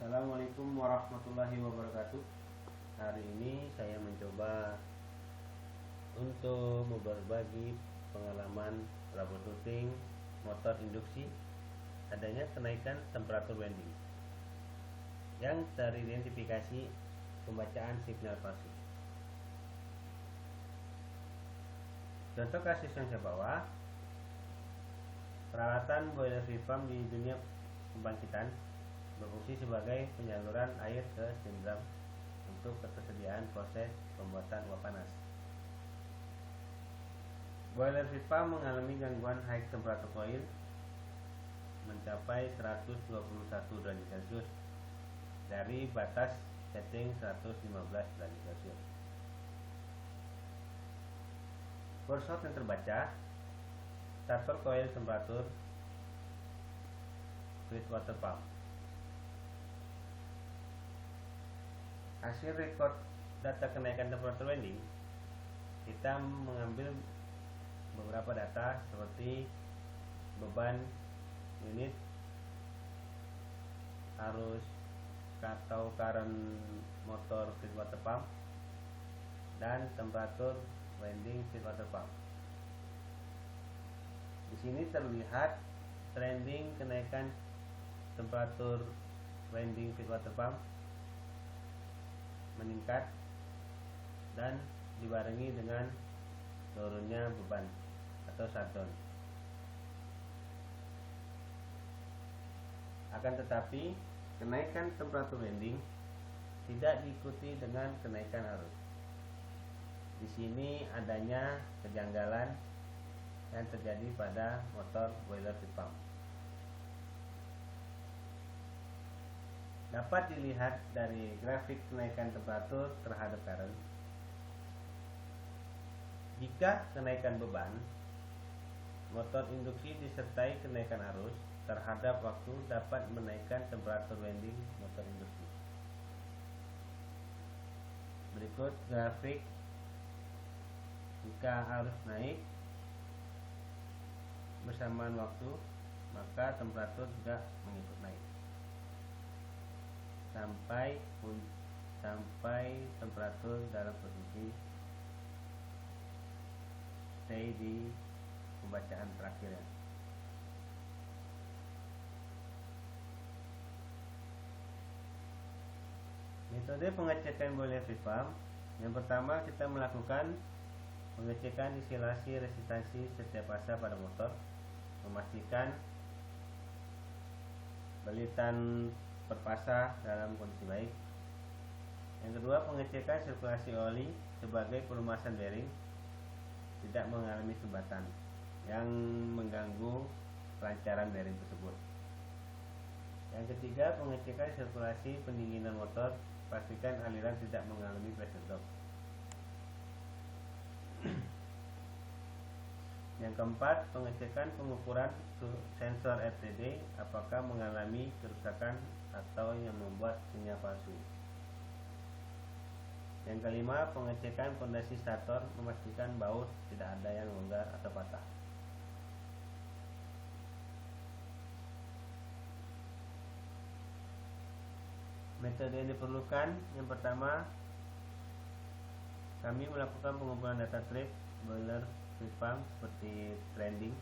Assalamualaikum warahmatullahi wabarakatuh. Hari ini saya mencoba untuk berbagi pengalaman troubleshooting motor induksi adanya kenaikan temperatur winding yang teridentifikasi pembacaan signal palsu. Contoh kasus yang saya bawa, peralatan boiler heat pump di dunia pembangkitan berfungsi sebagai penyaluran air ke steam drum untuk ketersediaan proses pembuatan uap panas. Boiler heat pump mengalami gangguan high temperature coil mencapai 121 derajat Celcius dari batas setting 115 derajat Celcius. Workshop yang terbaca, starter coil temperatur fluid water pump. Hasil record data kenaikan temperatur winding, kita mengambil beberapa data seperti beban unit, arus atau current motor fluid water pump, dan temperatur winding fluid water pump. Di sini terlihat trending kenaikan temperatur winding fluid water pump meningkat dan dibarengi dengan turunnya beban atau shutdown. Akan tetapi, kenaikan temperatur winding tidak diikuti dengan kenaikan arus. Di sini adanya kejanggalan yang terjadi pada motor boiler heat pump. Dapat dilihat dari grafik kenaikan temperatur terhadap current. Jika kenaikan beban, motor induksi disertai kenaikan arus terhadap waktu dapat menaikkan temperatur winding motor induksi. Berikut grafik jika arus naik bersamaan waktu, maka temperatur juga mengikut naik sampai temperatur dalam posisi stay di pembacaan terakhir. Metode pengecekan boiler heat pump. Yang pertama, kita melakukan pengecekan isolasi resistansi setiap fase pada motor, memastikan belitan per fasa dalam kondisi baik. Yang kedua, pengecekan sirkulasi oli sebagai pelumasan bearing tidak mengalami sumbatan yang mengganggu kelancaran bearing tersebut. Yang ketiga, pengecekan sirkulasi pendinginan motor, pastikan aliran tidak mengalami pressure drop. Yang keempat, pengecekan pengukuran sensor RTD apakah mengalami kerusakan atau yang membuat sinyal palsu. Yang kelima, pengecekan pondasi stator, memastikan baut tidak ada yang longgar atau patah. Metode yang diperlukan, yang pertama, kami melakukan pengumpulan data trip boiler heat pump seperti trending.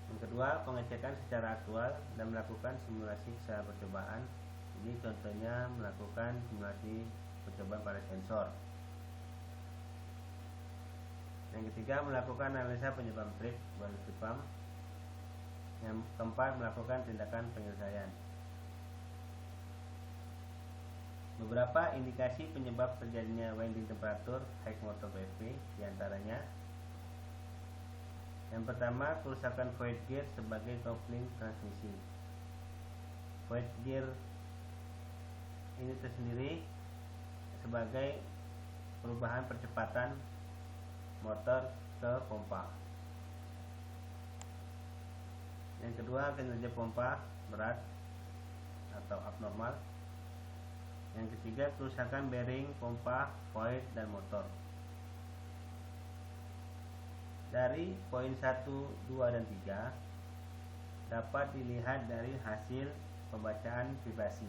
Yang kedua, pengecekan secara aktual dan melakukan simulasi secara percobaan. Ini contohnya melakukan simulasi percobaan pada sensor. Yang ketiga, melakukan analisa penyebab trip boiler heat pump. Yang keempat, melakukan tindakan penyelesaian. Beberapa indikasi penyebab terjadinya winding temperatur high motor PV diantaranya: yang pertama, kerusakan void gear sebagai kopling transmisi. Void gear ini tersendiri sebagai perubahan percepatan motor ke pompa. Yang kedua, kinerja pompa berat atau abnormal. Yang ketiga, kerusakan bearing, pompa, void, dan motor. Dari poin 1, 2, dan 3 dapat dilihat dari hasil pembacaan vibrasi.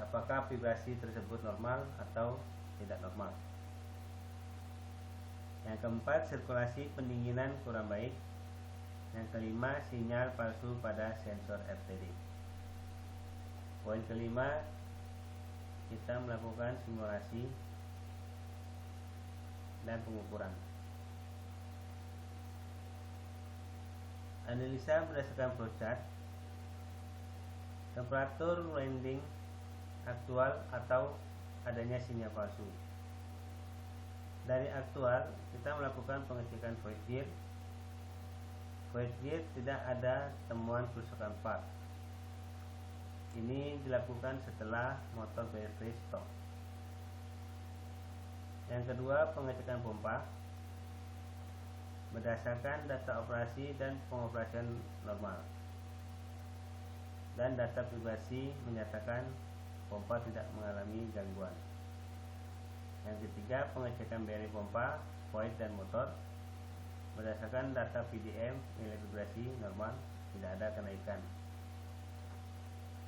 Apakah vibrasi tersebut normal atau tidak normal? Yang keempat, sirkulasi pendinginan kurang baik. Yang kelima, sinyal palsu pada sensor RTD. Poin kelima, kita melakukan simulasi dan pengukuran. Analisa berdasarkan flowchart, temperatur landing aktual atau adanya sinyal palsu. Dari aktual, kita melakukan pengecekan void gear. Void gear tidak ada temuan kerusakan part. Ini dilakukan setelah motor BFV stop. Yang kedua, pengecekan pompa berdasarkan data operasi dan pengoperasian normal, dan data vibrasi menyatakan pompa tidak mengalami gangguan. Yang ketiga, pengecekan bearing pompa, void dan motor berdasarkan data PDM, nilai vibrasi normal, tidak ada kenaikan.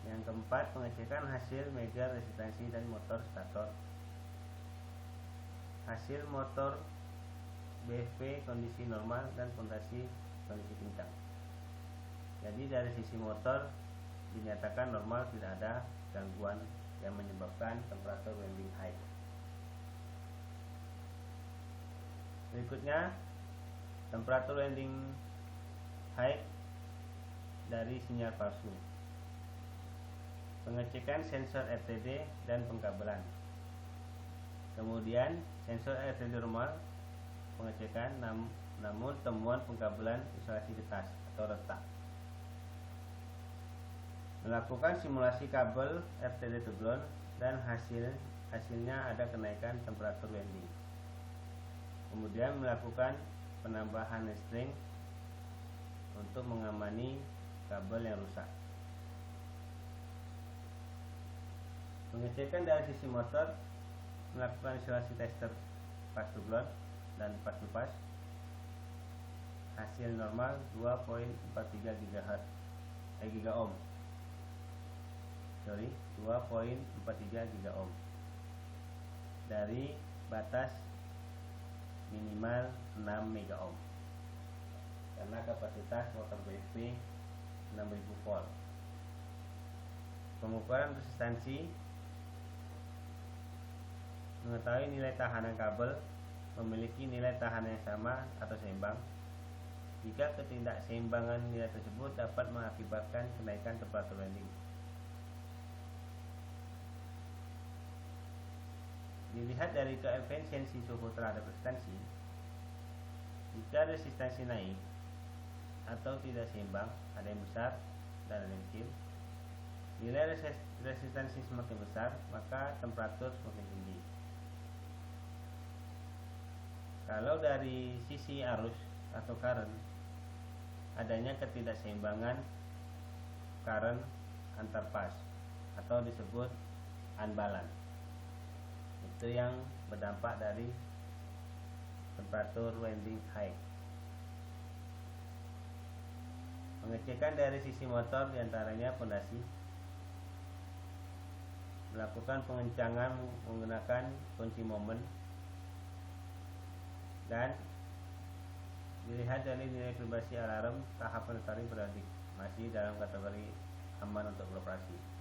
Yang keempat, pengecekan hasil megar resistansi dan motor stator. Hasil motor BFV kondisi normal dan fondasi kondisi kencang. Jadi dari sisi motor dinyatakan normal, tidak ada gangguan yang menyebabkan temperatur landing high. Berikutnya, temperatur landing high dari sinyal palsu. Pengecekan sensor RTD dan pengkabelan. Kemudian sensor RTD normal, pengecekan namun temuan pengkabelan isolasi getas atau retak. Melakukan simulasi kabel RTD to ground dan hasilnya ada kenaikan temperatur landing. Kemudian melakukan penambahan string untuk mengamani kabel yang rusak. Pengecekan dari sisi motor, melakukan isolasi tester pass to ground dan pass to pass. Hasil normal 2.43 gigaohm. 2.43 gigaohm dari batas minimal 6 megaohm karena kapasitas motor BFV 6000 volt. Pengukuran resistansi, mengetahui nilai tahanan kabel memiliki nilai tahanan yang sama atau seimbang. Jika ketidakseimbangan nilai tersebut dapat mengakibatkan kenaikan temperatur landing. Dilihat dari keefisiensi suhu terhadap resistansi, jika resistansi naik atau tidak seimbang, ada yang besar dan ada yang kecil, nilai resistansi semakin besar, maka temperatur semakin tinggi. Kalau dari sisi arus atau current, adanya ketidakseimbangan current antar pas atau disebut unbalance. Itu yang berdampak dari temperatur landing high. Pengecekan dari sisi motor diantaranya pondasi, melakukan pengencangan menggunakan kunci momen, dan dilihat dari nilai vibrasi alarm tahap monitoring periodik, masih dalam kategori aman untuk beroperasi.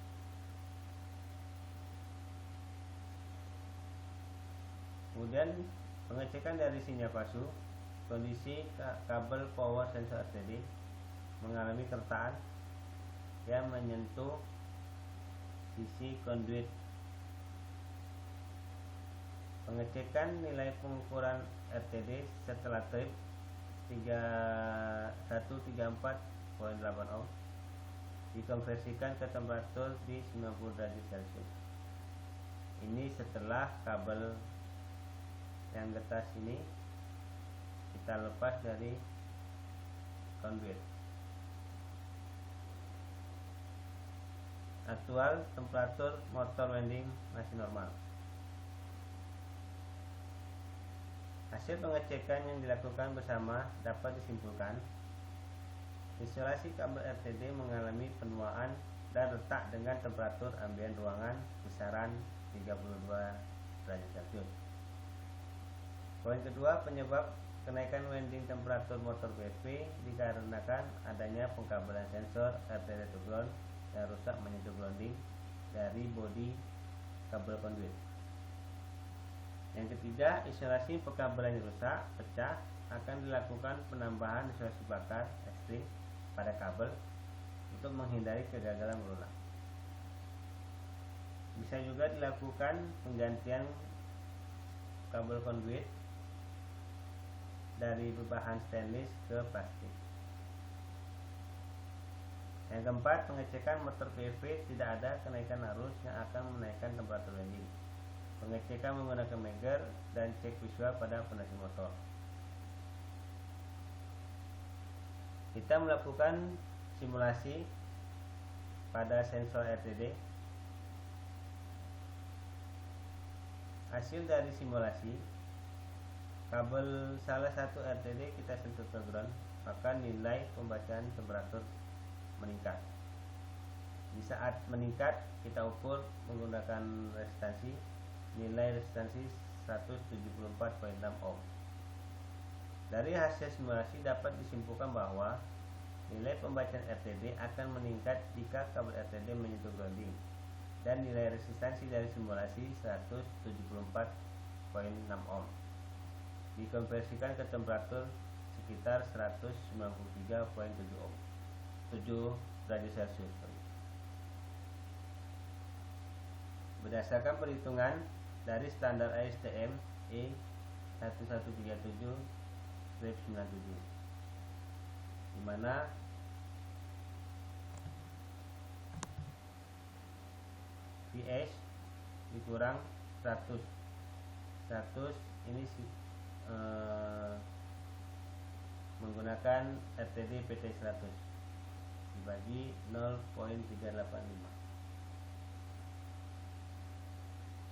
Kemudian pengecekan dari sinyal palsu, kondisi kabel power sensor RTD mengalami kertaan yang menyentuh sisi conduit. Pengecekan nilai pengukuran RTD setelah trip 134.8 ohm dikonversikan ke temperatur di 90 derajat Celcius. Ini setelah kabel yang getas ini kita lepas dari conduit. Aktual temperatur motor landing masih normal. Hasil pengecekan yang dilakukan bersama dapat disimpulkan Isolasi kabel RTD mengalami penuaan dan retak dengan temperatur ambien ruangan kisaran 32 derajat Celcius. Poin kedua, penyebab kenaikan winding temperatur motor PV dikarenakan adanya pengkabelan sensor RTD to ground yang rusak menyentuh grounding dari bodi kabel conduit. Yang ketiga, isolasi pekabelan yang rusak pecah akan dilakukan penambahan isolasi bakar ekstrim pada kabel untuk menghindari kegagalan berulang. Bisa juga dilakukan penggantian kabel conduit dari berbahan stainless ke plastik. Yang keempat, pengecekan motor PV tidak ada kenaikan arus yang akan menaikkan temperatur winding. Pengecekan menggunakan Megger dan cek visual pada fondasi motor. Kita melakukan simulasi pada sensor RTD. Hasil dari simulasi, kabel salah satu RTD kita sentuh ke ground, maka nilai pembacaan temperatur meningkat. Di saat meningkat, kita ukur menggunakan resistansi. Nilai resistansi 174,6 ohm. Dari hasil simulasi dapat disimpulkan bahwa nilai pembacaan RTD akan meningkat jika kabel RTD menyentuh grounding, dan nilai resistansi dari simulasi 174,6 ohm dikonversikan ke temperatur sekitar 193,7 ohm 7 derajat Celcius. Berdasarkan perhitungan dari standar ASTM E1137/97, di mana VS dikurang 100 ini menggunakan RTD PT 100 dibagi 0,385.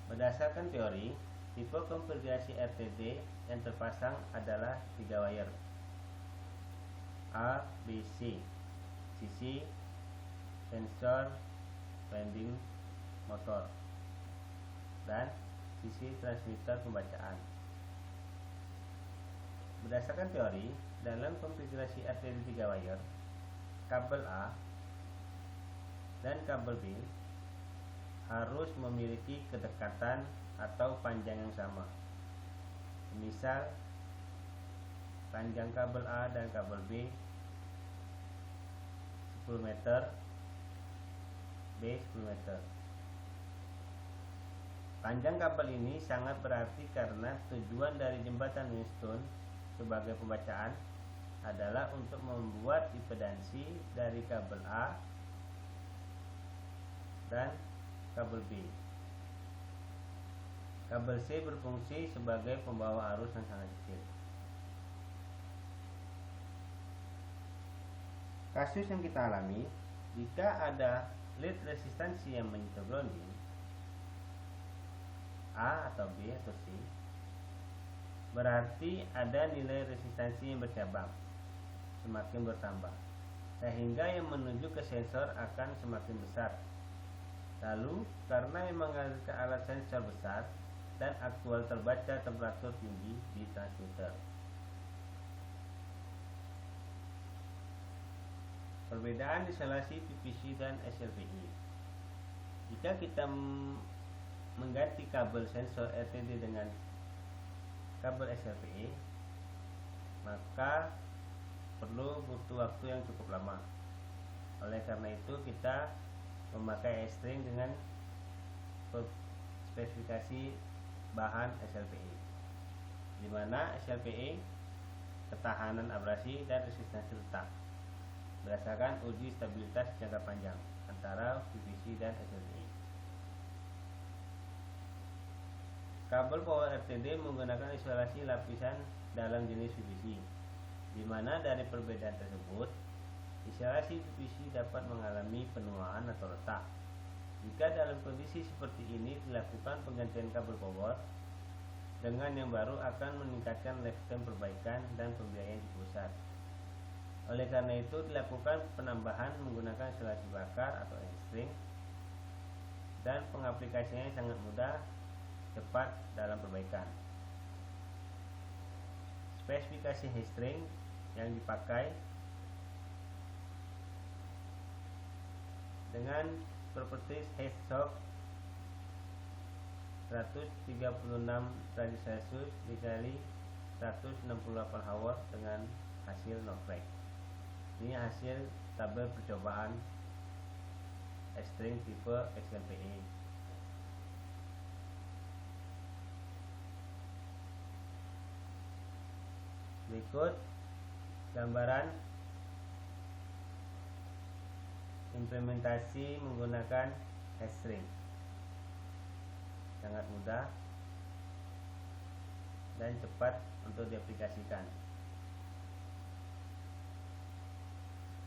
Berdasarkan teori, tipe konfigurasi RTD yang terpasang adalah 3 wire A, B, C, sisi sensor winding motor dan sisi transmitter pembacaan. Berdasarkan teori, dalam konfigurasi RTD 3 wire, kabel A dan kabel B harus memiliki kedekatan atau panjang yang sama. Misal, panjang kabel A dan kabel B 10 meter, B 10 meter. Panjang kabel ini sangat berarti karena tujuan dari jembatan Wheatstone sebagai pembacaan adalah untuk membuat impedansi dari kabel A dan kabel B. Kabel C berfungsi sebagai pembawa arus yang sangat kecil. Kasus yang kita alami, jika ada lead resistansi yang menyentuh grounding A atau B atau C, berarti ada nilai resistansi yang bercabang, semakin bertambah, sehingga yang menuju ke sensor akan semakin besar. Lalu, karena yang mengalirkan alat sensor besar dan aktual terbaca temperatur tinggi di transmitter. Perbedaan isolasi PVC dan SLPI. Jika kita mengganti kabel sensor RTD dengan kabel SLPI, maka perlu butuh waktu yang cukup lama. Oleh karena itu, kita memakai string dengan spesifikasi bahan SLPI, di mana SLPI ketahanan abrasi dan resistansi retak berdasarkan uji stabilitas jangka panjang antara PVC dan SLPI. Kabel power RTD menggunakan isolasi lapisan dalam jenis PVC, di mana dari perbedaan tersebut, isolasi PVC dapat mengalami penuaan atau retak. Jika dalam kondisi seperti ini dilakukan penggantian kabel power dengan yang baru akan meningkatkan lifetime perbaikan dan pembiayaan di pusat. Oleh karena itu dilakukan penambahan menggunakan isolasi bakar atau heat-shrink, dan pengaplikasinya sangat mudah, cepat dalam perbaikan. Spesifikasi heat-shrink yang dipakai dengan properties heat shock 136 derajat Celcius dikali 168 hour dengan hasil no crack. Ini hasil tabel percobaan heat-shrink tipe XLPE. Berikut gambaran implementasi menggunakan heat-shrink. Sangat mudah dan cepat untuk diaplikasikan.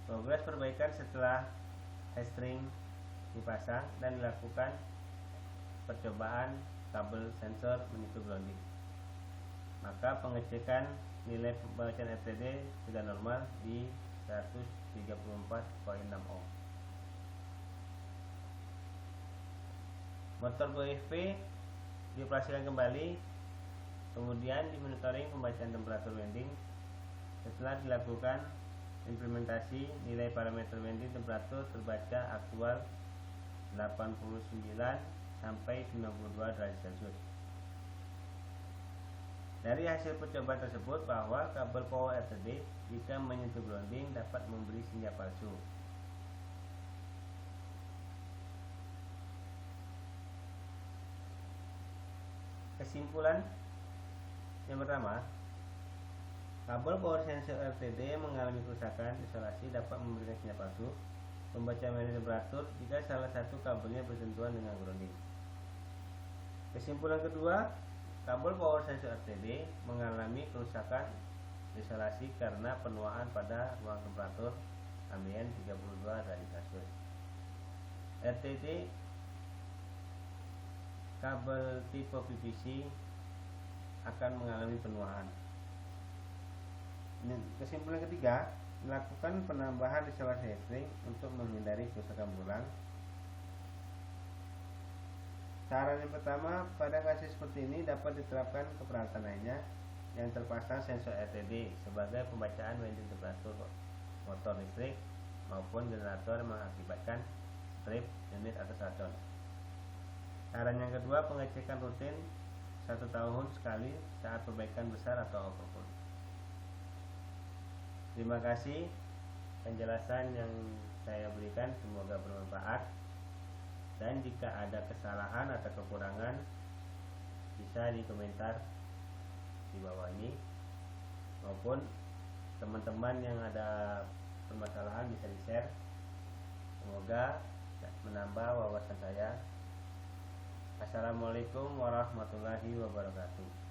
Progres perbaikan setelah heat-shrink dipasang dan dilakukan percobaan kabel sensor menipu grounding. Maka pengecekan nilai pembacaan RTD sudah normal di 134,6 ohm. Motor VFP dioperasikan kembali, kemudian dimonitoring pembacaan temperatur winding. Setelah dilakukan implementasi, nilai parameter winding temperatur terbaca aktual 89 sampai 92 derajat Celcius. Dari hasil percobaan tersebut bahwa kabel power RTD jika menyentuh grounding dapat memberi sinyal palsu. Kesimpulan yang pertama, kabel power sensor RTD mengalami kerusakan isolasi dapat memberikan sinyal palsu pembacaan media temperatur jika salah satu kabelnya bersentuhan dengan grounding. Kesimpulan kedua, kabel power sensor RTD mengalami kerusakan isolasi karena penuaan pada ruang temperatur ambien 32 derajat Celcius. RTD kabel tipe PVC akan mengalami penuaan. Kesimpulan ketiga, melakukan penambahan isolasi heat-shrink untuk menghindari kerusakan berulang. Saran yang pertama, pada kasus seperti ini dapat diterapkan ke peralatan lainnya yang terpasang sensor RTD sebagai pembacaan winding temperatur motor listrik maupun generator mengakibatkan strip unit atau shutdown. Saran yang kedua, pengecekan rutin 1 tahun sekali saat perbaikan besar atau overhaul. Terima kasih penjelasan yang saya berikan, semoga bermanfaat. Dan jika ada kesalahan atau kekurangan bisa di komentar di bawah ini, maupun teman-teman yang ada permasalahan bisa di-share. Semoga menambah wawasan saya. Assalamualaikum warahmatullahi wabarakatuh.